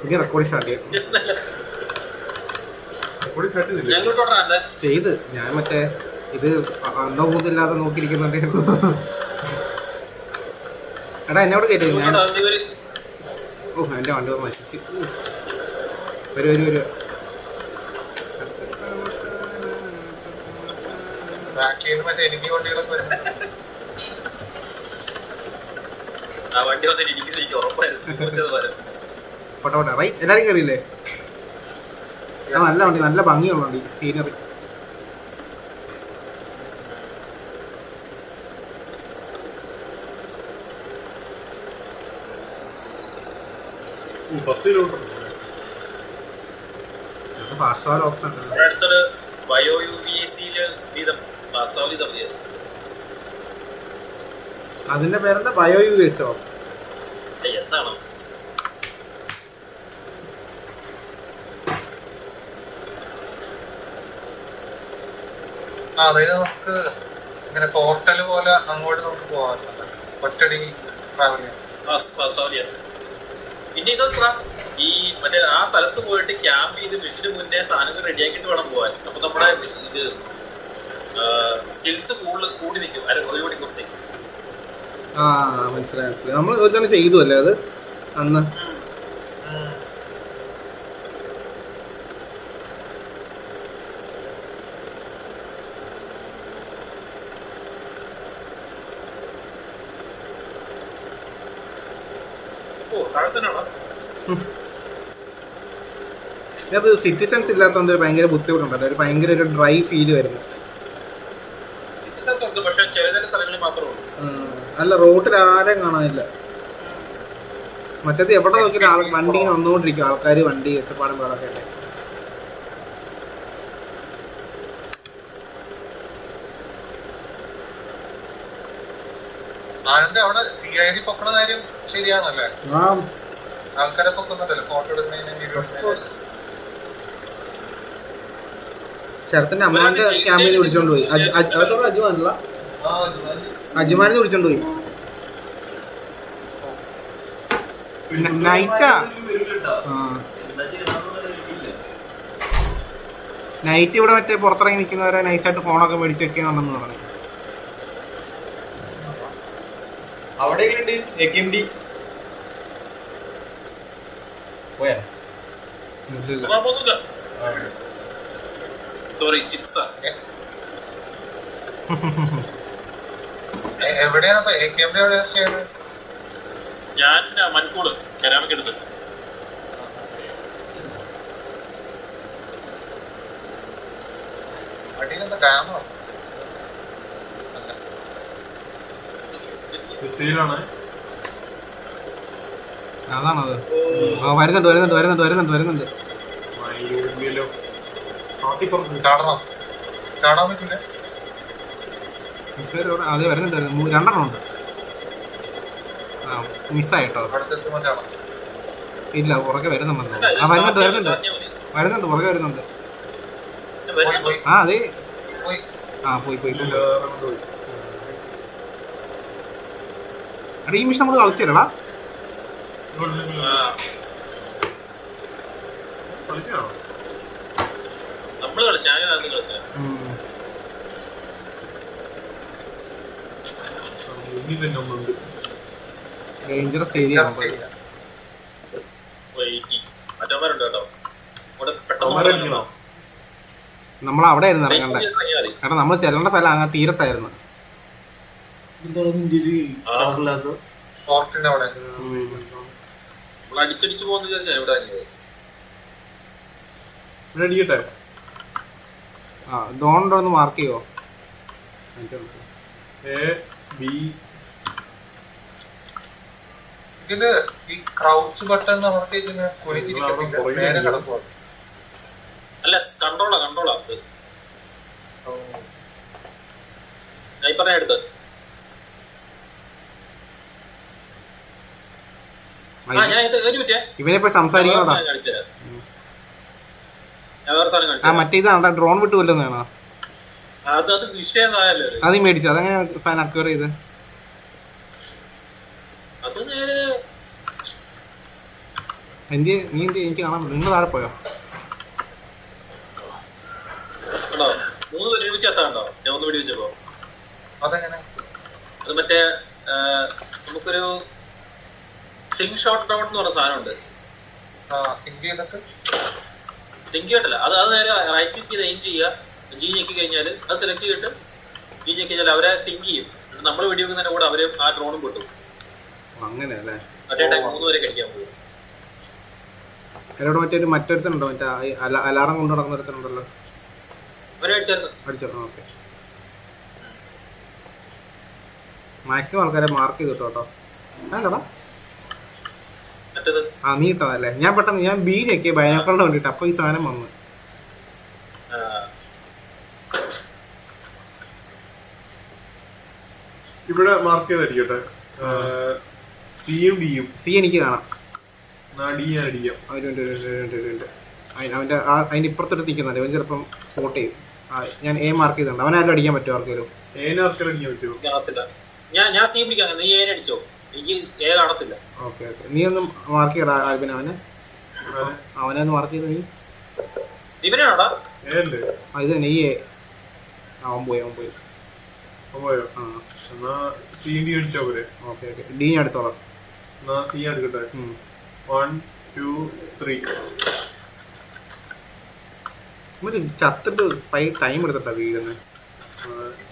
എനിക്ക് record start ചെയ്യാം. ചെയ്ത് ഞാൻ മറ്റേ ഇത് അന്തോ കൂതില്ലാതെ നോക്കിയിരിക്കുന്നുണ്ട്. എടാ എന്നോട് കേട്ടു ഞാൻ. ഓ എൻ്റെ വണ്ടി നശിച്ച്. വരൂ പോട്ടെ റൈറ്റ്. എല്ലാവരും കയറിയില്ലേ? നല്ല വണ്ടി, നല്ല ഭംഗിയുള്ള വണ്ടി, സീനറി. ഫാസ്റ്റ് ട്രാവൽ ഓപ്ഷൻ അതിന്റെ പേരെന്താ? ബയോ യു എസോ? എന്താണോ അതായത് നമുക്ക് ഇങ്ങനെ പോർട്ടല് പോലെ അങ്ങോട്ട് നമുക്ക് പോകാം, ഒറ്റടി ട്രാവൽ ചെയ്യാം. പിന്നെ ഇതെത്ര ഈ മറ്റേ ആ സ്ഥലത്ത് പോയിട്ട് ക്യാമ്പ് ചെയ്ത് മിഷന് മുന്നേ സാധനങ്ങൾ റെഡിയാക്കിട്ട് വേണം പോവാൻ. അപ്പൊ നമ്മുടെ ഇത് സ്കിൽസ് കൂടി നിൽക്കും ഒരു മണിക്കൂറത്തേക്ക്. ആ മനസ്സിലായി. നമ്മൾ ഒരു തന്നെ ചെയ്തു അല്ലേ അത് അന്ന്? അത് സിറ്റിസൺസ് ഇല്ലാത്തതുകൊണ്ട് ഭയങ്കര ബുദ്ധിമുട്ടുണ്ട്. ഒരു ഭയങ്കര ഒരു ഡ്രൈ ഫീല് വരുന്നു. അല്ല റോട്ടിൽ ആരെയും കാണാനില്ല. മറ്റേത് എവിടെ നോക്കിയാലും വണ്ടി വന്നുകൊണ്ടിരിക്കും, ആൾക്കാർ വണ്ടി ഒച്ചപ്പാടും പാടൊക്കെ അല്ലേ. അവിടെ CID പൊക്കണ കാര്യം ശരിയാണല്ലേ? ആൾക്കാരെ പൊക്കുന്നുണ്ടല്ലോ ഫോട്ടോ എടുക്കുന്നതിന്. ചേർത്തന്റെ അമ്മാന്റെ ക്യാമ്പിൽ വിളിച്ചോണ്ട് പോയി. അജ്മാനെ വിളിച്ചോണ്ട് പോയി. നൈറ്റാ നൈറ്റ് ഇവിടെ മറ്റേ പുറത്തിറങ്ങി നിൽക്കുന്നവരെ നൈസായിട്ട് ഫോണൊക്കെ മേടിച്ച് വെക്കുന്നുണ്ടെന്ന് പറഞ്ഞു. അവിടെ പോയാ എവിടെയാണ് ഞാൻ മൻകൂട് കരാമയ്ക്ക് എടുത്ത്. അതാണത്. വരുന്നുണ്ട്. അതെ വരുന്നുണ്ട്. 2 ഉണ്ട്. മിസ്സായിട്ടോ. ഇല്ല പുറകെ വരുന്നുണ്ടെന്ന്. വരുന്നുണ്ട് പുറകെ വരുന്നുണ്ട്. ആ അതെ പോയി എടാ ഈ മിഷൻ നമ്മൾ കളിച്ചില്ലടാ. നമ്മള് കളിച്ച ഡേഞ്ചറസ് ഏരിയ. നമ്മൾ അവിടെ ആയിരുന്നു ഇറങ്ങണ്ടേ. കാരണം നമ്മൾ ചെല്ലേണ്ട സ്ഥലം അങ്ങനെ തീരത്തായിരുന്നു. അടിച്ചടിച്ച് പോകുന്ന എവിടെ ഡോണ്ടോ ഒന്ന് മാർക്ക് ചെയ്യോ? ഇതില് ഈ ക്രൗച്ച് ബട്ടൺ അമർത്തിയിട്ട് കുനിഞ്ഞിരിക്കത്തില്ല, കിടക്കുക. അല്ല കൺട്രോളാ ഞാൻ പറഞ്ഞ എടുത്ത്. ഇവനെ പോയി സംസാരിക്കണോടാ. മറ്റേ ഇതാണ്ടാ ഡ്രോൺ വിട്ട് കൊല്ലുന്നതാണോ? അത് മേടിച്ചു. അതെങ്ങനെ സാധനം അക്വയർ ചെയ്ത്? എന്ത് നീ എന്ത് എനിക്ക് കാണാൻ നിങ്ങൾ താഴെ പോയോ? കണ്ടോ 3 പേര് ഒരുമിച്ച് എത്താണ്ടോ? ഞാൻ ഒന്ന് വെടി വെച്ചപ്പോ അതെങ്ങനെ? അത് മറ്റേ നമുക്കൊരു സിങ് ഷോട്ട് ഡൗൺ എന്ന് പറഞ്ഞ സാധനമുണ്ട്. സിങ്ക് ചെയ്തിട്ട് സിങ്ക് ചെയ്തിട്ടില്ല, അത് നേരെ റൈറ്റ് ക്ലിക്ക് ചെയ്ത് എയിം ചെയ്യുക, ജി ഞെക്കി കഴിഞ്ഞാൽ അത് സെലക്ട് ചെയ്തിട്ട് ജി ഞെക്കി കഴിഞ്ഞാൽ അവരെ സിങ്ക് ചെയ്യും. നമ്മൾ വെടി വെക്കുന്നതിന്റെ കൂടെ അവരെ ആ ഡ്രോണും പൊട്ടും. അങ്ങനെ അല്ലേ? മറ്റേ ടൈം 3 പേരെ കഴിക്കാൻ പോകും. എന്നോട് മറ്റൊരുത്തനുണ്ടോ മറ്റേ അലാറം കൊണ്ടു നടക്കുന്ന ഒരുത്തനുണ്ടല്ലോ, അവരെ അടിച്ചായിരുന്നു. അടിച്ചോ? ഓക്കെ. മാക്സിമം ആൾക്കാരെ മാർക്ക് ചെയ്തു കേട്ടോ. അല്ലടാ മറ്റേത് നീ ഇട്ടതല്ലേ? ഞാൻ പെട്ടെന്ന് ഞാൻ ബി ഞെക്കിയ ബൈനോക്കറിന്റെ വേണ്ടിട്ട്, അപ്പൊ ഈ സാധനം വന്നു. ഇവിടെ മാർക്ക് ചെയ്തടിക്കട്ടെ. സിയും ഡിയും. സി എനിക്ക് കാണാം, ഡി ഞാൻ അടിക്കാം. അവന്റെ അതിന്റെ ഇപ്പുറത്തൊരു നിൽക്കുന്നുണ്ട്, അവൻ ചിലപ്പം സ്പോട്ട് ചെയ്യും. ഞാൻ എ മാർക്ക് ചെയ്തിട്ടുണ്ട്. അവനാരും അടിക്കാൻ പറ്റുമോ ആർക്കെങ്കിലും? ഏനാർക്കെങ്കിലും അടിക്കാൻ പറ്റുമോ? കാണത്തില്ല. ഞാൻ സി പിടിക്കാം, നീ ഏനെ അടിച്ചോ, എനിക്ക് ഏ കാണത്തില്ല. ഓക്കെ ഓക്കെ, നീ ഒന്ന് മാർക്ക് ചെയ്യടാ ആൽബിൻ. അവനെ ഒന്ന് മാർക്ക് ചെയ്ത് നീ. ഇവനാണോടാ? ഏല്ലേ ഇത് തന്നെ ഈ എ. അവൻ പോയി പോയോ? എന്നാ സിയും ഡി അടിച്ചോ പോരെ? ഓക്കെ ഓക്കെ, ഡി ഞാൻ എടുത്തോളാം. എന്നാ സി എടുക്കട്ടെ. 1 2 3. ചത്തിട്ട് ടൈം എടുത്തിട്ടാ വീഴുന്നത്.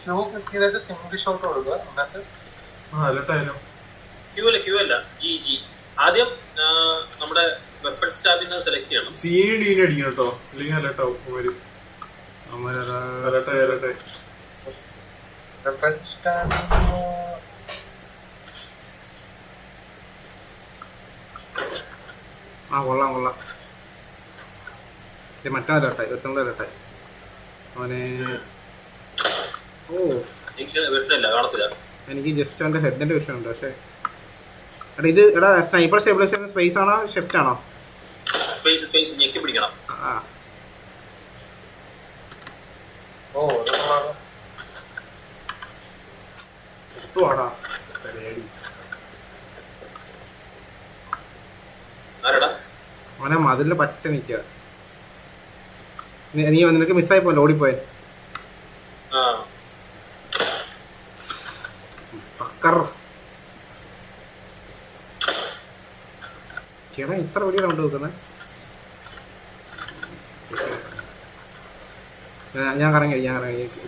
ക്യൂ ക്ലിക്ക് ചെയ്തിട്ട് സിങ്ക് ഷോട്ട് കൊടുക്കുക. എന്നിട്ട് അലട്ടായാലോ? ക്യൂ അല്ല, ജി. ആദ്യം നമ്മുടെ വെപ്പൺ സ്റ്റാബിൽ സെലക്ട് ചെയ്യണം. സിയും ഡിയും അടിക്കണം കേട്ടോ, അല്ലെങ്കിൽ അലട്ടാവും. അലട്ടെ കൊള്ളാം. മറ്റേ അലട്ടായി, ഒരുത്തങ്ങളുടെ അലട്ടായി അവനെ. ഓ വിഷയമില്ല, കാണത്തില്ല. എനിക്ക് ജസ്റ്റ് അവന്റെ ഹെഡിന്റെ വിഷയമുണ്ട്. പക്ഷെ എടാ ഇത് സ്നൈപ്പർ സ്റ്റെബിലൈസ് ചെയ്യുന്ന സ്പേസ് ആണോ ഷിഫ്റ്റ് ആണോ? സ്പേസ് ഞെക്കി പിടിക്കണം. അവനെ മതിലിന് പറ്റ നിൽക്കുക. നീ നിനക്ക് മിസ്സായി പോലെ ഓടിപ്പോയെ. ചേട്ടാ ഇത്ര വലിയ റൗണ്ട് വെക്കുന്നത്. ഞാൻ കറങ്ങി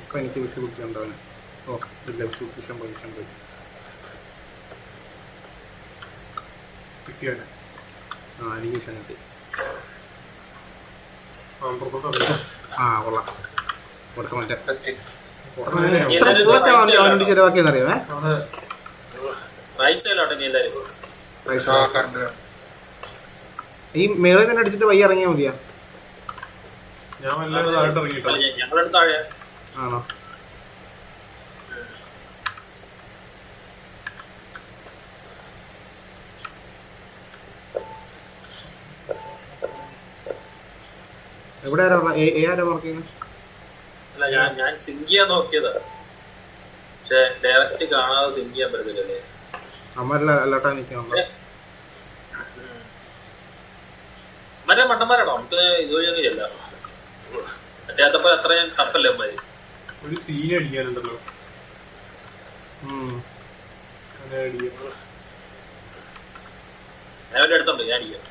ഇപ്പൊ എനിക്ക് വിസിബിലിറ്റി ഉണ്ടോ? ഓ ഇല്ല, വിസിബിലിറ്റി പോയി കിട്ടിയാണ്. എനിക്ക് വിഷം കിട്ടി. കൊള്ളാം. കൊടുത്ത മറ്റേ അവനോട് ചെലവാക്കിയെന്നറിയാമേ. ഈ മേളിൽ തന്നെ അടിച്ചിട്ട് വയ്യ ഇറങ്ങിയാൽ മതിയാ? ഞാൻ വല്ലതായിട്ട് ഇറങ്ങിട്ടോ. ആണോ? എവിടെ ആരാ മാർക്ക് ചെയ്യുന്നത്? അല്ല ഞാൻ സിങ്ക് ചെയ്യാൻ നോക്കിയതാ, പക്ഷെ ഡയറക്റ്റ് കാണാതെ സിങ്ക് ചെയ്യാൻ പറ്റത്തില്ലല്ലേ. അമ്മല്ല അല്ലാട്ടാ നിൽക്കണം. മറ്റേ മണ്ടന്മാരാണോ? നമുക്ക് ഇതുവഴിയൊക്കെ ചെല്ലാം. മറ്റേത്തപ്പോ അത്രയും ടഫല്ലേ അമ്മാര്. ഒരു സീൻ അടിക്കാനുണ്ടല്ലോ. ഞാൻ അവന്റെ അടുത്തുണ്ട്, ഞാൻ അടിക്കാം.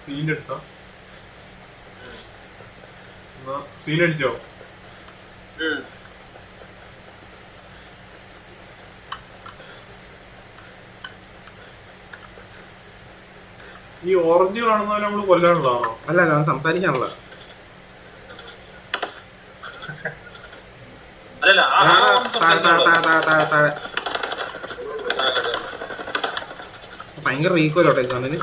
സീൻ്റെ അടുത്താ? സീൻ അടിച്ചോ? ഈ ഓറഞ്ച് കാണുന്നവരെ നമ്മള് കൊല്ലാനുള്ളതാണോ? അല്ല, സംസാരിക്കാനുള്ള. ഭയങ്കര റീക്കോലോട്ടെ കണ്ണിന്.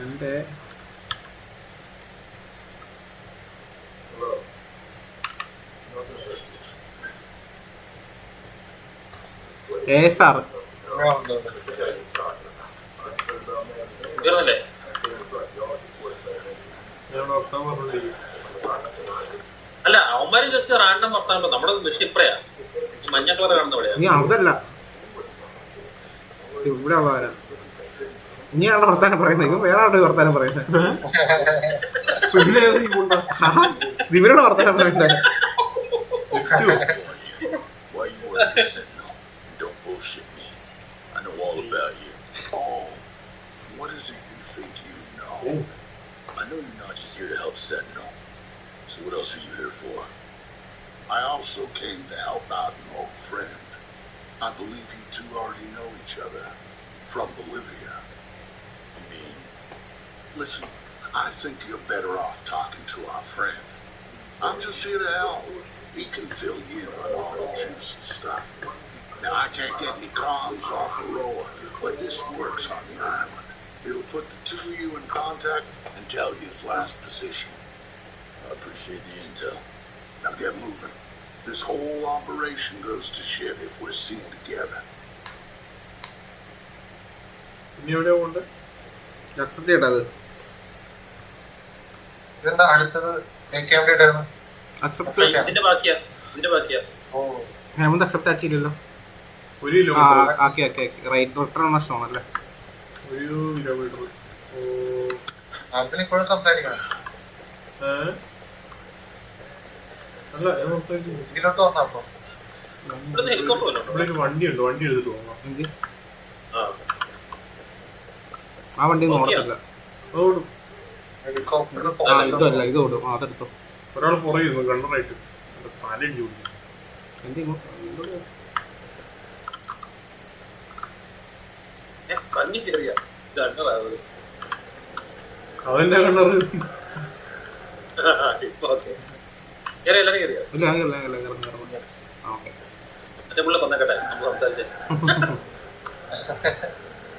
എന്റെ ASR അല്ല അവന്മാര് ജസ്റ്റ് റാൻഡം വർത്താനം. നമ്മുടെ വിഷയം ഇപ്പഴാ ഈ മഞ്ഞ കളർ കാണുന്ന നീ അതല്ല ഇവിടെ ഉള്ളവരാ. ഇനി ആളുടെ വർത്താനം പറയുന്നത് ഇവൻ വേറെ ആളുടെ വർത്താനം പറയുന്നത്. പിന്നെ ഏത് ഈ ഗുണ്ട? ഇവരോട് വർത്താനം പറയണ്ടേ? Why you work for Sentinel? Don't bullshit me. I know all about you. Oh, what is it you think you know? I know you're not just here to help Sentinel. So what else are you here for? I also came to help out an old friend. I believe you two already know each other from Bolivia. I mean, listen, I think you're better off talking to our friend. I'm just here to help. He can fill you in on all the juicy stuff. Now, I can't get any comms off Aurora, but this works on the island. It'll put the two of you in contact and tell you his last position. I appreciate the intel. Now get moving. This whole operation goes to shit if we're seen together. ഇനി എവിടെയാ പോണ്ടേ? Accept ചെയ്യട്ടെ അത്. ഇതെന്താ അടുത്തത് ആയിരുന്നു? Accept ഇതിന്റെ ബാക്കിയാ. ഓ Hemant accept ആക്കിയില്ലല്ലോ. 1 kilometre. ആക്കി റൈറ്റ് റിട്ടേൺ നഷ്ടമാണ് അല്ലേ? 1 കിലോമീറ്റർ. ഓ അതിന് ഇപ്പോഴും സംസാരിക്കണം. അല്ല ഞാൻ സംസാരിക്കുന്നു. ഇതിലോട്ട് വന്നപ്പോ ഇവിടുന്ന് ഹെലികോപ്റ്റർ വല്ലതും ഉണ്ടോ? ഇവിടെ ഒരു വണ്ടിയുണ്ട്, വണ്ടി എടുത്തിട്ട് പോകാം. എന്ത്? ആ. ആ വണ്ടി ഒന്നും ഓടത്തില്ല. അതോടും ഹെലികോപ്റ്റർ ഇതല്ല ഇത് ഓടും. അതെടുത്തോ. ഒരാൾ പുറകിരുന്നു കണ്ണറായിട്ട് തലയും ചൂടി. കണ്ണി കയറിയ കണ്ണറാവ്. അതെന്നെ കണ്ണറ്. ഇപ്പൊ ഓക്കെ. എല്ലാരും കയറിയോ? ഇല്ല ഓക്കെ. മറ്റേ പുള്ള പറഞ്ഞേക്കട്ടെ, നമ്മൾ സംസാരിച്ചേ.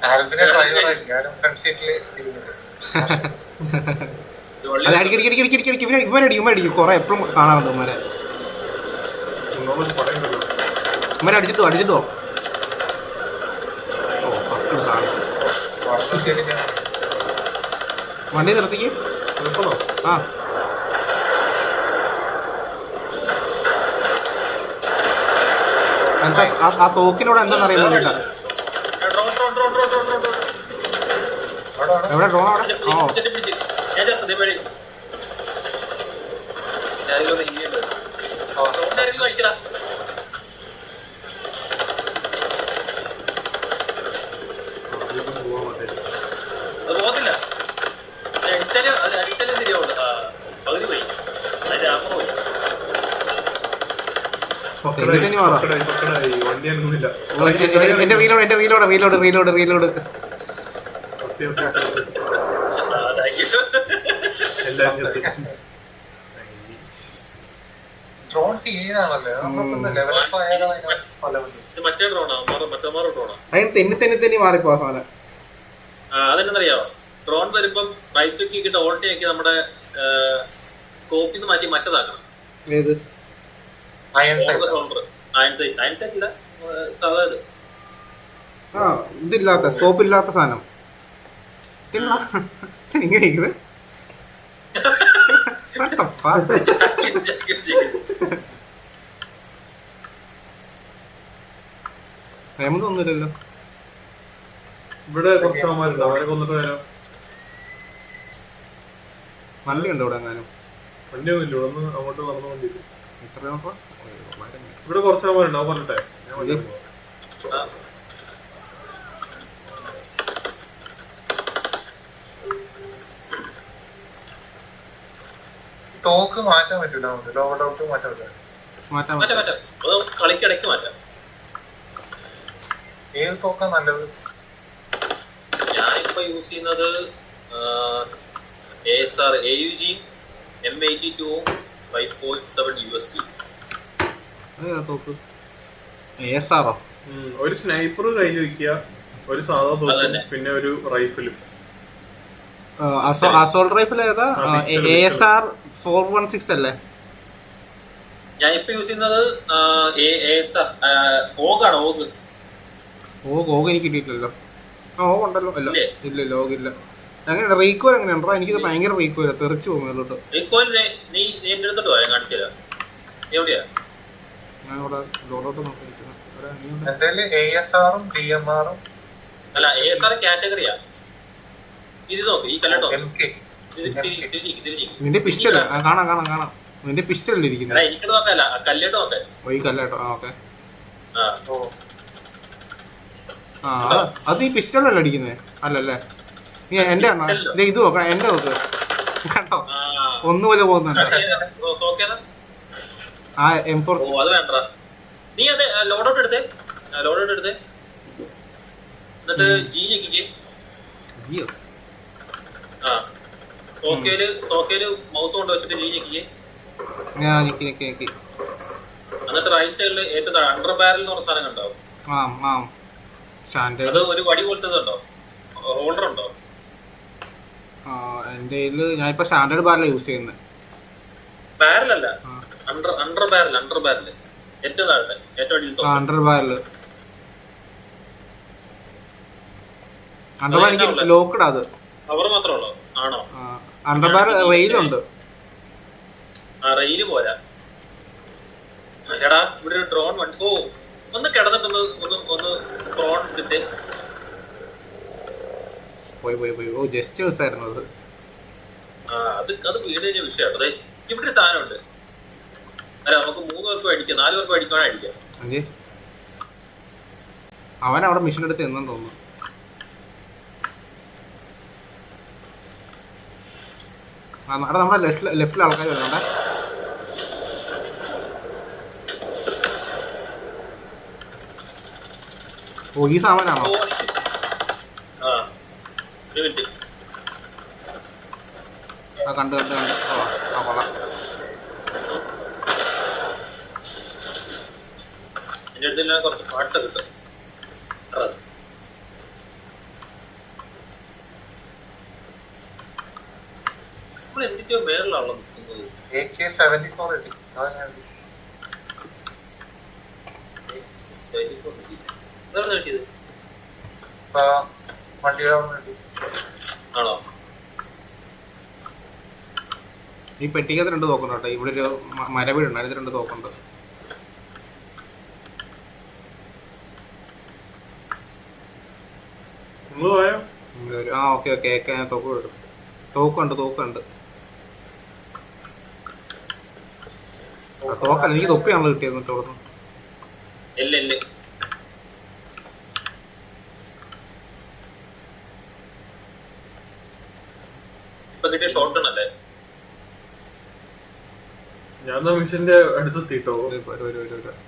ആരതിനെ ഡ്രൈവറായി ഞാനും ഫ്രണ്ട് സീറ്റില് ഇരുന്നത്. അത് അടിക്കടിക്കടിക്കടിക്കടിക്കടിക്ക് ഇവരടിക്കും കുറെ എപ്പോഴും കാണാറുണ്ട് ഇവരെ. ഇവരെ അടിച്ചിട്ടോ വണ്ടി നിർത്തിക്ക്. ആ എന്താ ആ തോക്കിനോട് എന്താണെന്ന് അറിയാൻ വേണ്ടിട്ടാ. എവിടെ ഡ്രോൺ അവിടെ? ഓ ഞാൻ ചേർത്തത് വഴി കഴിക്കടാ. അത് പോകത്തില്ല. അടിച്ചാലും ശരിയാവുള്ളൂ. പകുതി പോയി. അതിന്റെ ആമ പോയി. വണ്ടി അനങ്ങുന്നില്ല. എന്റെ റീലോഡ് ഡ്രോൺ സീനാണല്ലേ ലെവലപ്പ് ആയാലാണ് പല മറ്റേ ഡ്രോണാ മറ്റേ ഡ്രോണാ. അതിന് തെന്നി മാറിപ്പോ സാധനം. അതെന്നറിയാവോ? ഡ്രോൺ വരുമ്പം റൈറ്റ് ക്ലിക്ക് ചെയ്തിട്ട് ഓൾട്ടി ആക്കി നമ്മുടെ സ്കോപ്പിൽ നിന്ന് മാറ്റി മറ്റേതാക്കണം. ഏത്? അയൺ സൈറ്റ് ഇല്ല, സാധാ ഇത്. ആ ഇതില്ലാത്ത സ്കോപ്പ് ഇല്ലാത്ത സാധനം ഇങ്ങനെ ഒന്നുമില്ലല്ലോ. ഇവിടെ കുറച്ച് അവന്മാരുണ്ട്, അവരെ കൊന്നിട്ട് വരാം. വണ്ടിയുണ്ടോ ഇവിടെ എങ്ങാനും? വണ്ടിയൊന്നുമില്ല, ഇവിടെ നിന്ന് അങ്ങോട്ട് നടന്നു വണ്ടിയില്ല. എത്ര ഇവിടെ കുറച്ച് അവന്മാരുണ്ട്, അവൻ പറഞ്ഞിട്ടെ തോക്ക് മാറ്റാൻ പറ്റൂല. ലോഡ് ഔട്ട് മാറ്റാൻ പറ്റില്ല. മാറ്റാം. കളിക്കിടയ്ക്ക് മാറ്റാം. ഏത് തോക്കാ നല്ലത്? ഞാനിപ്പോ യൂസ് ചെയ്യുന്നത് ASR AUG M82 5.7 USC. തോക്ക് ASR-ഓ? ഒരു സ്നൈപ്പർ കയ്യിൽ വെക്കുക, ഒരു സാധാ തോക്കും, പിന്നെ ഒരു റൈഫിലും. അസോൾട്ട് റൈഫിൽ ഏതാ? ASR 416 അല്ലേ? ഞാൻ ഇപ്പൊ യൂസ് ചെയ്യുന്നത് ASR ഓഗാണ്. ഓഗ് എനിക്ക് കിട്ടിയിട്ടില്ലല്ലോ. ഓഗ് ഉണ്ടല്ലോ. ഇല്ല ലോഗില്ല. അങ്ങനെ റീകോയിൽ എങ്ങനെയുണ്ടോ? എനിക്കിത് ഭയങ്കര റീകോയില്ല, തെറിച്ചു പോകും മേലോട്ട്. നീ എന്റെ അടുത്തോട്ട് പോയാ കാണിച്ചു തരാം. എവിടെയാ? ഞാൻ ഇവിടെ ലോഡോട്ട് നോക്കി. എന്റെ ASR-ഉം DMR-ഉം അല്ല ASR കാറ്റഗറിയാ. ഇത് നോക്ക്, ഈ കല്ലോട്ടോ MK. തിരിഞ്ഞിരിക്കും. നിന്റെ പിസ്റ്റൽ കാണാം കാണാം കാണാം. നിന്റെ പിസ്റ്റൽ ഇരിക്കുന്നത്. എനിക്കത് നോക്കല്ല, കല്ലോട്ട് നോക്കാൻ. ഓ ഈ കല്ലേട്ടോ. ആ ഓക്കെ. ആ ഓ ആ അത് ഈ പിസ്റ്റലല്ലേ അടിക്കുന്നത്? അല്ലല്ലേ, നീ എന്റെ ആണോ? ഇത് നോക്കാം, എന്റെ നോക്ക് കണ്ടോ, ഒന്നുപോലെ പോകുന്നുണ്ട്. തോക്കേതാ? ആ M4. ഓ അത് വേണ്ട. നീ അത് ലോഡൗട്ട് എടുത്തേ, ലോഡൗട്ട് എടുത്തേ, എന്നിട്ട് ജി ഞെക്കിക്ക്. ജിയോ ആ തോക്കേല് മൗസ് കൊണ്ട് വെച്ചിട്ട് ജി ഞെക്കിക്ക്. ഞാൻ ഞെക്കി. എന്നിട്ട് റൈറ്റ് സൈഡിൽ ഏറ്റവും അണ്ടർ ബാരൽ എന്ന് പറഞ്ഞ സാധനം കണ്ടാവും. ആ സ്റ്റാൻഡേർഡ്. അത് ഒരു വടി പോലത്തെ ഉണ്ടോ, ഹോൾഡർ ഉണ്ടോ? എൻ്റെ കയ്യിൽ ഞാനിപ്പോൾ സ്റ്റാൻഡേർഡ് ബാരലാണ് യൂസ് ചെയ്യുന്നത്. ബാരലല്ല, അണ്ടർ ബാരൽ ഏറ്റവും താഴത്തെ ഏറ്റവും അടിയിൽ അണ്ടർ ബാരൽ എനിക്ക് ലോക്കഡ്. അത് അവർ മാത്രമേ ഉള്ളൂ ആണോ? അണ്ടർ ബാരൽ റെയിലുണ്ട്. ആ റെയില് പോരാ. എടാ ഇവിടെ ഒരു ഡ്രോൺ വണ്ടി. ഓ ഒന്ന് കിടന്നിട്ടൊന്ന് ഒന്ന് ഡ്രോൺ ഇട്ടിട്ട് പോയി. ഓ ജസ്റ്റ് മിസ്സായിരുന്നു അത്. ആ അത് വീട് കഴിഞ്ഞ വിഷയമാണ്. അതെ ഇവിടെ ഒരു സാധനമുണ്ട്. അല്ല നമുക്ക് 3 പേർക്ക് അടിക്കാം, 4 പേർക്ക് അടിക്കുവാണെങ്കിൽ അടിക്കാം. അതെ അവൻ അവിടെ മിഷൻ എടുത്ത് എന്നു തോന്നുന്നു. അവിടെ നമ്മുടെ ലെഫ്റ്റിൽ ആൾക്കാർ വരുന്നുണ്ട്. ഓ ഈ സാമാനാണോ? ആ ഒരു മിനിറ്റ്. ആ കണ്ട് ആ കൊള്ളാം. എൻ്റെ അടുത്ത് കുറച്ച് പാർട്സ് ഒക്കെ കിട്ടും. നമ്മൾ എന്തൊക്കെയോ മേളിലാണല്ലോ നിൽക്കുന്നത്. AK-74 കിട്ടി. അതാണ് ഇതാണ് കിട്ടിയത് വണ്ടിയുടെ വേണ്ടി. ആണോ? ഈ പെട്ടിക്കകത്ത് 2 തോക്കുണ്ട് കേട്ടോ. ഇവിടെ ഒരു മരവീടുണ്ട്, അതിന് 2 തോക്കുണ്ട്. ആ ഓക്കെ ഞാൻ തോക്കുണ്ട്. തോക്കല്ല, എനിക്ക് തൊപ്പിയാണല്ലോ കിട്ടിയത്. എന്നിട്ട് അവിടെ എല്ല് ഇപ്പൊ കിട്ടിയ ഷോട്ട് ഗൺ അല്ലേ? ഞാൻ മിഷന്റെ അടുത്തെത്തിട്ടോ,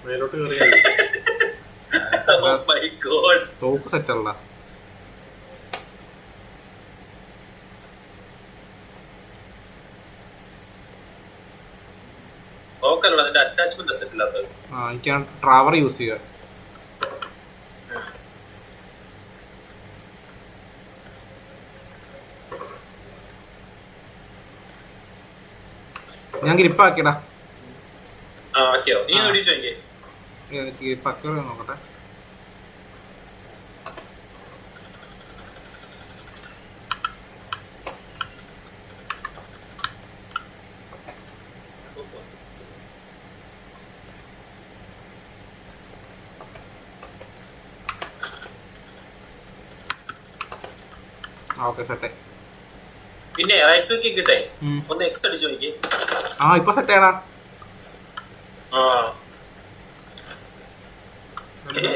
മേലോട്ട് കയറി. Oh my God. തോക്ക് സെറ്റല്ല. നോക്കല്ലോ അതിന്റെ അറ്റാച്ച്മെന്റ് സെറ്റ് ഇല്ലാത്തത്. എനിക്കാണ് ട്രാവർ യൂസ് ചെയ്യുക. ഞാൻ ഗ്രിപ്പാക്കിടാ. നീ ഓടിച്ചോങ്കി ഗ്രിപ്പാക്കി നോക്കട്ടെ. Okay set. പിന്നെ റൈറ്റ് ക്ലിക്ക് കിട്ടേ ഒന്ന് എക്സ് അടിച്ചു നോക്കി. ഇപ്പൊ സെറ്റ് ആടാ.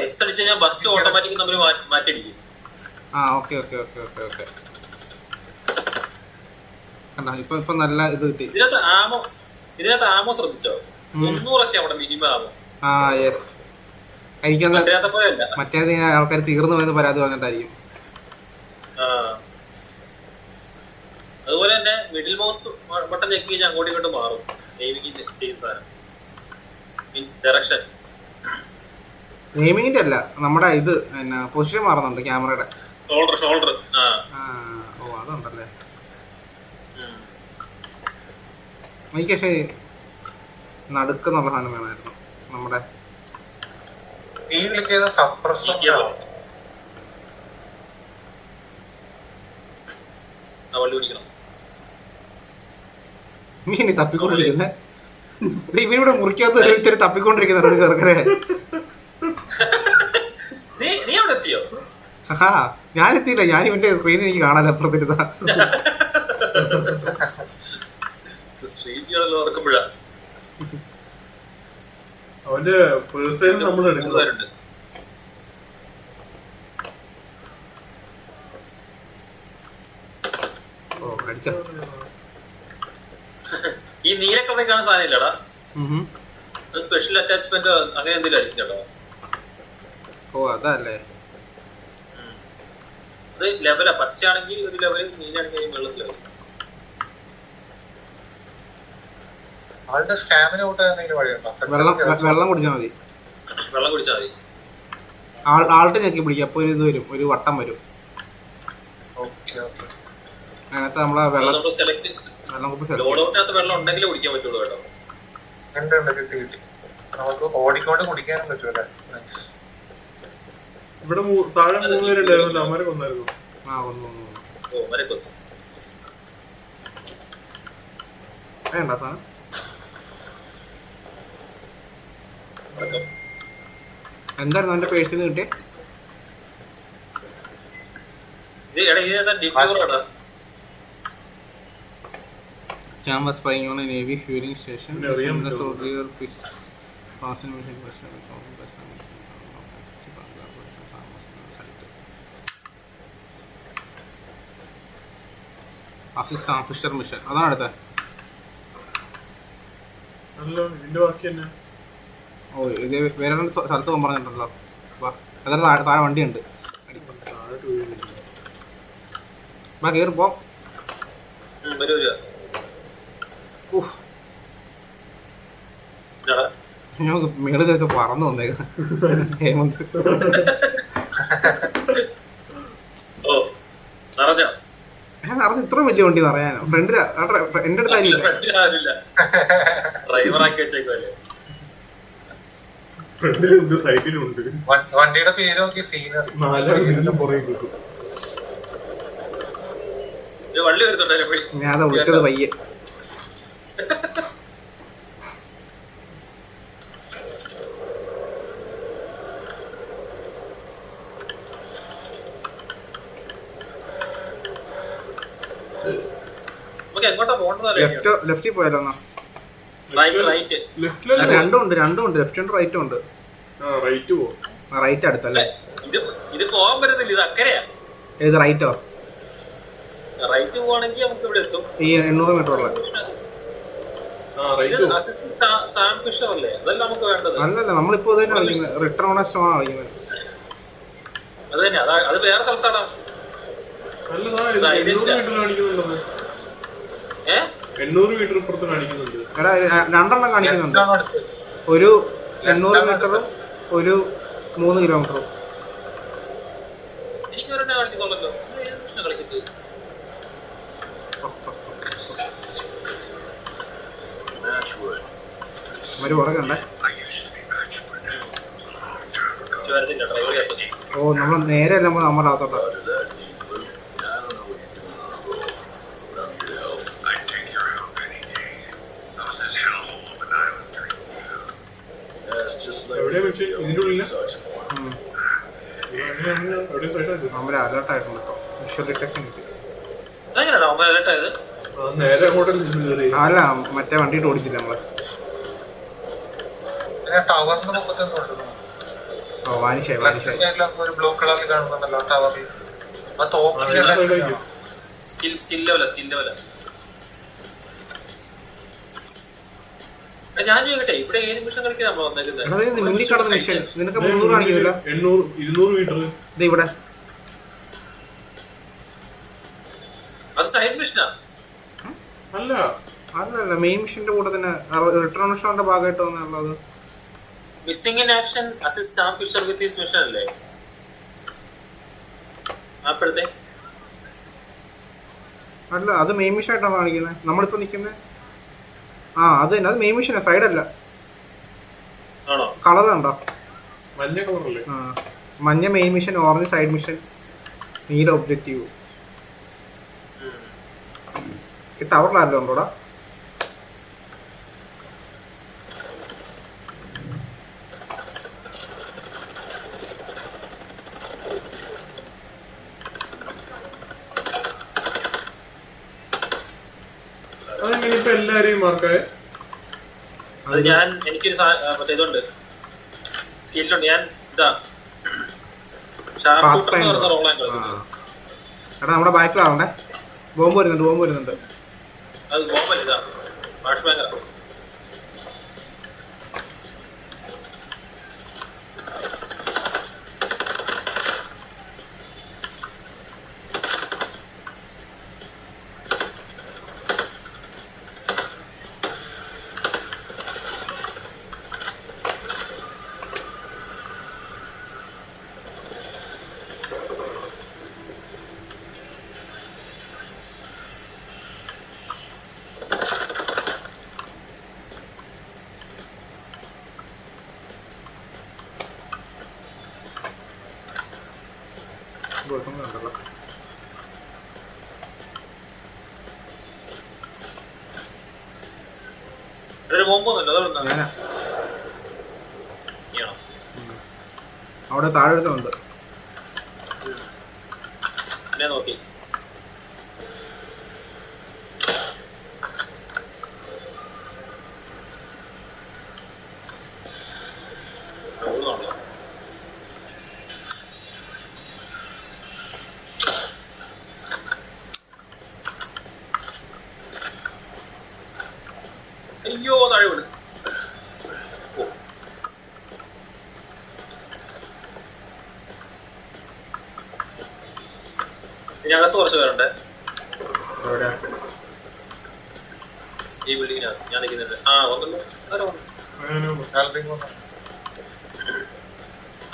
എക്സ് അടിച്ചു കഴിഞ്ഞാൽ ബസ്റ്റ് ഓട്ടോമാറ്റിക് നമ്മൾ മാറ്റിയടിക്കും. ഓക്കെ കണ്ടാ ഇപ്പൊ നല്ല ഇത് കിട്ടി. ഇതിനകത്ത് ആമോ ശ്രദ്ധിച്ചോ? 300 അവിടെ മിനിമം ആമോ. യെസ്. എനിക്കൊന്ന് മറ്റേത് ആൾക്കാർ തീർന്നു പോയെന്ന് പരാതി പറഞ്ഞിട്ടായിരിക്കും. അതുപോലെ തന്നെ മിഡിൽ മൗസ് ബട്ടൺ ഞെക്കി കഴിഞ്ഞാൽ അങ്ങോട്ടും ഇങ്ങോട്ട് മാറും. ചെയ്യുന്ന സാധനം ഡയറക്ഷൻ ഗെയിമിങ്ങിന്റെ അല്ല, നമ്മുടെ ഇത് പൊസിഷൻ മാറുന്നുണ്ട് ക്യാമറയുടെ. ഷോൾഡർ. ഓ അതുണ്ടല്ലേ. എനിക്ക് പക്ഷേ നടുക്കെന്നുള്ള സാധനം വേണമായിരുന്നു. നമ്മുടെ മീനി തപ്പിക്കൊണ്ടിരിക്കുന്നേ. ഇവനിവിടെ മുറിക്കകത്ത് ഒരുത്തര് തപ്പിക്കൊണ്ടിരിക്കുന്ന ചെറുക്കനെ. നീ അവിടെ എത്തിയോ? ഹാ ഞാൻ എത്തിയില്ല, ഞാൻ ഇവന്റെ സ്ക്രീൻ എനിക്ക് കാണാൻ അപ്പുറത്തിരുതാ. സ്ട്രീറ്റ് ഓർക്കുമ്പോഴാ അവന്റെ പേഴ്സൈൽ നമ്മൾ എടുക്കുന്നത്. പേരുണ്ട്. ഓ അടിച്ച ഈ നീല കളറിൽ കാണാൻ സാധനം ഇല്ലടാ, സ്പെഷ്യൽ അറ്റാച്ച്മെന്റ് അങ്ങനെ എന്തെങ്കിലും ആയിരിക്കും കേട്ടോ. ഓ അതല്ലേ, അത് ലെവലാ, പച്ചയാണെങ്കിൽ ഒരു ലെവൽ, നീലാണെങ്കിൽ വെള്ളത്തിലാവും. അതിന്റെ സ്റ്റാമിന കൂട്ടാൻ എന്തെങ്കിലും വഴിയുണ്ടോ? വെള്ളം കുടിച്ചാൽ മതി. വെള്ളം കുടിച്ചാൽ മതി. ആൾട്ട് ഞെക്കി പിടിക്കുക, അപ്പൊ ഒരു ഇത് വരും, ഒരു വട്ടം വരും. Okay okay. അങ്ങനത്തെ നമ്മളെ വെള്ളം നമ്മൾ സെലക്ട് ലോഡൗട്ടിനകത്ത് വെള്ളം ഉണ്ടെങ്കിലേ കുടിക്കാൻ പറ്റുള്ളൂ കേട്ടോ. ഉണ്ട് ഉണ്ട്, കിട്ടി കിട്ടി. നമുക്ക് ഓടിക്കൊണ്ട് കുടിക്കാനും പറ്റൂല്ലേ? ഇവിടെ താഴെ 3 പേരുണ്ടായിരുന്നു, അവന്മാരെ കൊന്നായിരുന്നു. ആ ഒന്ന് ഓ വരെ കൊന്നു. വേണ്ട സാധനം. എന്തായിരുന്നു എന്റെ പേഴ്സിൽ കിട്ടിയ? Stam was spying on a Navy fueling station. The soldier passing mission question. Assist Sam Fisher mission. അതാണ് അടുത്ത. അല്ലോ ഇതിന്റെ ബാക്കി തന്നെ. ഓ ഇത് വേറെ സ്ഥലത്ത് പോകാൻ പറഞ്ഞിട്ടുണ്ടല്ലോ. അതായത് താഴെ വണ്ടിയുണ്ട്. ബാ കയറി പോ. ഞങ്ങൾക്ക് മേളിൽ പറന്നു വന്നേക്കാം ഹേമന്ത്. നടന്ന് ഇത്ര വലിയ വണ്ടി നിറയാനോ? ഫ്രണ്ടില് എന്റെ അടുത്ത് ആരുമില്ല, ഡ്രൈവറാക്കി വെച്ചേക്കുമല്ലേ. ഫ്രണ്ടിലുണ്ട്, സൈഡിലുണ്ട്. വണ്ടിയുടെ പേര് നോക്കി സീനറി. 4 പുറകെ കിട്ടും. വള്ളി വരുന്നുണ്ടല്ലോ. ഞാൻ അതാ വിളിച്ചത് പയ്യെ. ലെഫ്റ്റിൽ പോയാലോ എന്നാ? രണ്ടും ഉണ്ട്, ലെഫ്റ്റ് ഉണ്ട് റൈറ്റും ഉണ്ട്. റൈറ്റ് അടുത്തല്ലേ? ഇത് പോകാൻ പറ്റത്തില്ല, ഇത് അക്കരയാ. ഏത് റൈറ്റോ? റൈറ്റ് പോവാണെങ്കിൽ നമുക്ക് ഇവിടെ എത്തും. ഈ 800 മീറ്റർ ഉള്ള അല്ലല്ല, നമ്മളിപ്പോ തന്നെ കളിക്കുന്നത് റിട്ടേൺ ഓൺ സ്റ്റോൺ കളിക്കുന്നത്. അത് തന്നെ, അത് വേറെ സ്ഥലത്താണോ? 800 മീറ്റർ ഇപ്പുറത്ത് കാണിക്കുന്നുണ്ട്. എടാ 2 കാണിക്കുന്നുണ്ട്. ഒരു 800 മീറ്ററും ഒരു 3 കിലോമീറ്ററും. എനിക്ക് ഒരെണ്ണം കാണിക്കുന്നുള്ളല്ലോ. കളിക്കുന്നത് ഒരു പുറകെ ഉണ്ടേ. ഓ നമ്മൾ നേരെ അല്ല നമ്മുടെ അകത്തോട്ടാ. നമ്മളെ അലേർട്ടായിട്ടുണ്ട് കേട്ടോ. വിഷ്വൽ ഡിറ്റക്ഷൻ കിട്ടി. അല്ല മറ്റേ വണ്ടിയിട്ട് ഓടിച്ചില്ല നമ്മള്. ഓ വാനിഷായി ഒരു ബ്ലൂ കളറിൽ കാണുന്നുണ്ടല്ലോ ടവറിൽ. ഞാൻ ചോദിക്കട്ടെ, ഇവിടെ ഏത് മിഷൻ കളിക്കാൻ വന്നേക്കുന്നത്? മുന്നിൽ കടന്ന മിഷൻ നിനക്ക് 300 കാണിക്കുന്നില്ല. 200 മീറ്റർ ഇവിടെ. അത് സൈഡ് മിഷനാ? അല്ല അതല്ല, മെയിൻ മിഷന്റെ കൂടെ തന്നെ റിട്ടേൺ മിഷന്റെ ഭാഗമായിട്ട് വന്നുള്ളത്. Missing in action assist Sam Fisher with his mission അല്ലേ? അപ്പോഴത്തെ അല്ല, അത് മെയിൻ മിഷൻ ആയിട്ടാണ് കാണിക്കുന്നത്. നമ്മളിപ്പോ നിക്കുന്നത് ആ അത് തന്നെ, അത് മെയിൻ മിഷനാ, സൈഡല്ല. കളർ കണ്ടോ? മഞ്ഞ കളറല്ലേ? ആ മഞ്ഞ main mission, orange side mission, നീല ഒബ്ജക്റ്റീവ്. ഈ ടവറിലാരല്ലോ ഉണ്ടോടാ? എല്ലാരെയും മാർക്കായ അത് ഞാൻ എനിക്കൊരു മറ്റേ ഇതുണ്ട്, സ്കില്ലുണ്ട്. ഞാൻ ഇതാ ഷാർപ്പ് ഷൂട്ടർ എന്ന് പറയുന്ന റോളാൻ കളിക്കുന്നത്. എടാ നമ്മുടെ ബാക്കിലാവണ്ടേ, ബോംബ് വരുന്നുണ്ട്. അത് ബോംബല്ല, ഇതാ മാഷ് ബാങ്കർ. ഉണ്ടല്ലോ. ഒരു ബോംബൊന്നുമില്ല, അതോടൊന്നും ഞാനാ അവിടെ താഴെ എടുത്തുണ്ട്. എന്നെ നോക്കി അയ്യോ താഴെ വീണ്. ഇതിനകത്ത് കുറച്ച് പേരുണ്ട് ഈ ബിൽഡിങ്ങിനകത്ത്. ഞാൻ നിൽക്കുന്നുണ്ട്. വന്നല്ലോ.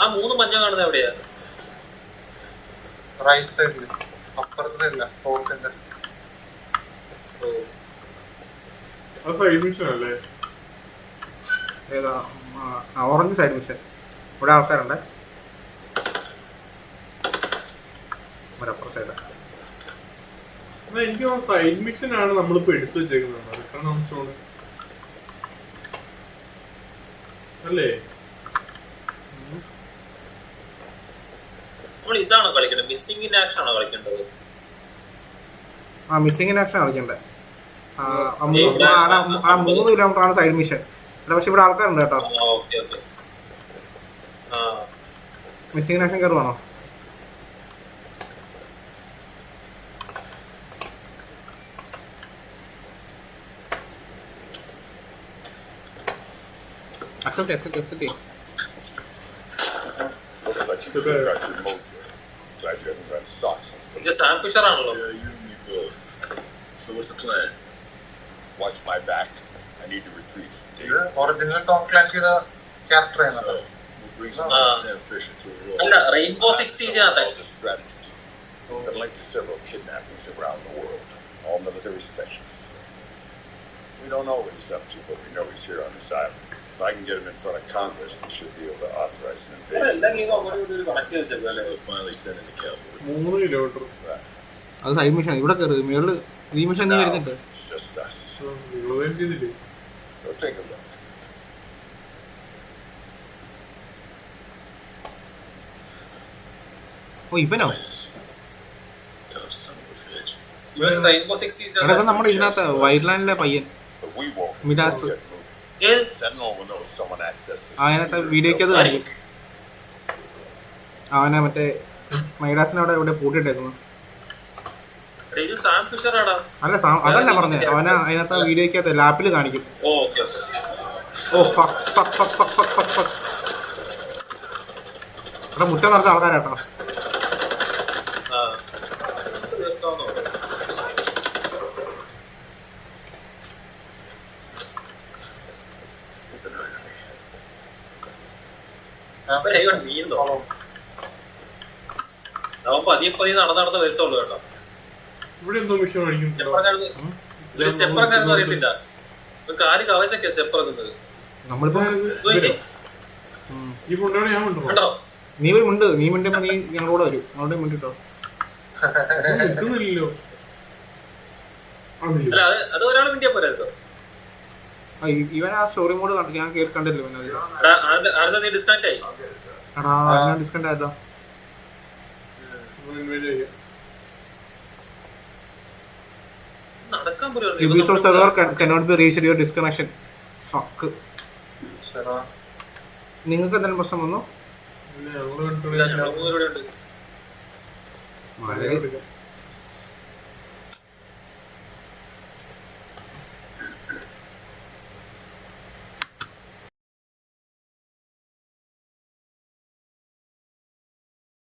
ആ 3 മഞ്ഞ കാണുന്നത് എവിടെയാ? റൈറ്റ് സൈഡില് അപ്പുറത്തില്ല ഫോർട്ടിന്റെ. ഏതാ? Orange side mission. ഇവിടെ ആൾക്കാരുണ്ട്. അപ്പുറ സൈഡ് എനിക്ക് സൈഡ് മിഷൻ ആണ് നമ്മളിപ്പോ എടുത്തു വെച്ചേക്കുന്നത് അല്ലേ? നമ്മൾ ഇതാണോ കളിക്കേണ്ടത്? മിസ്സിംഗ് ഇൻ ആക്ഷൻ ആണോ കളിക്കേണ്ടത്? മിസ്സിംഗ് ഇൻ ആക്ഷൻ കളിക്കണ്ടേ? 3 കിലോമീറ്റർ ആണ് സൈഡ് മിഷൻ. പക്ഷെ ഇവിടെ ആൾക്കാരുണ്ട് കേട്ടോ. മിസ്സിംഗ് ഇൻ ആക്ഷൻ കയറുവാണോ? Accept. Looks like you still got your mojo. Glad you haven't gotten sauce since the... ഇത് സാം ഫിഷർ ആണല്ലോ. Yeah, you and me both. So what's the plan? Watch my back. I need to retrieve some ഇത് data. Original Tom ക്ലാൻസിയുടെ character So, ചെയ്യുന്നത്. we'll bring some Sam Fisher to a roll. അല്ല, rainbow six സീസിനകത്ത് All the strategists. Been linked to several kidnappings around the world. All military specialists. We don't know what he's up to, but we know he's here on this island. If I can get him in front of Congress, they should be able to authorize an invasion. എല്ലാം ഒരു connect വെച്ചേക്കും. So we'll finally send in the cavalry. 3 kilometre. Right. അത് side mission. ഇവിടെ കയറി മേളില് ഈ mission നീ വരുന്നുണ്ട്. It's just us. ചെയ്തില്ലേ? Go take a look. ഇവനോ? Tough son of a bitch. ഇവൻ റെയിൻബോ സിക്സ് എടാ ഇപ്പൊ നമ്മുടെ ഇതിനകത്ത് വൈൽഡ് ലാൻഡിലെ പയ്യൻ But we won't. Midas. We'll get moving. Sentinel will know someone accessed this. അതിനകത്ത് വീഡിയോക്ക് അത് കാണിക്കും. അവനെ മറ്റേ മൈഡാസിനെ അവിടെ എവിടെ പൂട്ടിയിട്ടേക്കുന്നു. ഇത് സാം ഫിഷർ ആടാ. അല്ല അതല്ല പറഞ്ഞേ, അവനെ അതിനകത്ത് വീഡിയോക്കകത്ത് ലാപ്പിൽ കാണിക്കും. ഓക്കെ. എടാ മുറ്റം നിറച്ച ആൾക്കാരാട്ടോ. അവൻ പതിയെ നടന്ന് വരുത്തുള്ളൂ കേട്ടോ. ഇവിടെ എന്തോ മിഷൻ കാണിക്കുന്നു. സ്റ്റെപ്പറൊക്കെ അറിയത്തില്ല. കാല് കവച്ചൊക്കെ സ്റ്റെപ്പ് ഇറങ്ങുന്നത്. നമ്മളിപ്പോ ഈ കൊണ്ടാണ് ഞാൻ കൊണ്ടുപോകും. കണ്ടോ? നീ ഉണ്ട്, നീ മിണ്ടുമ്പോ നീ ഞങ്ങളോട് വരും. ഞങ്ങളുടെ മിണ്ടിട്ടോ നിൽക്കുന്നില്ലല്ലോ. അല്ല അത് ഒരാൾ മിണ്ടിയാ പോരായിരുന്നോ? ഇവൻ ആ സ്റ്റോറി മോഡ് ഞാൻ കേറി കണ്ടല്ലോ. നീ ഡിസ്കണക്ട് ആയി. എടാ ഞാൻ ഡിസ്കണക്ട് ആയല്ലോ. നടക്കാൻ പോലും Ubisoft server cannot be reached your disconnection. Fuck. ശരാ. നിങ്ങൾക്ക് എന്തെങ്കിലും പ്രശ്നം വന്നോ? പിന്നെ ഞങ്ങള് കണ്ടിട്ടില്ല. ഞങ്ങൾ 3 പേരുടെ ഉണ്ട് വളരെ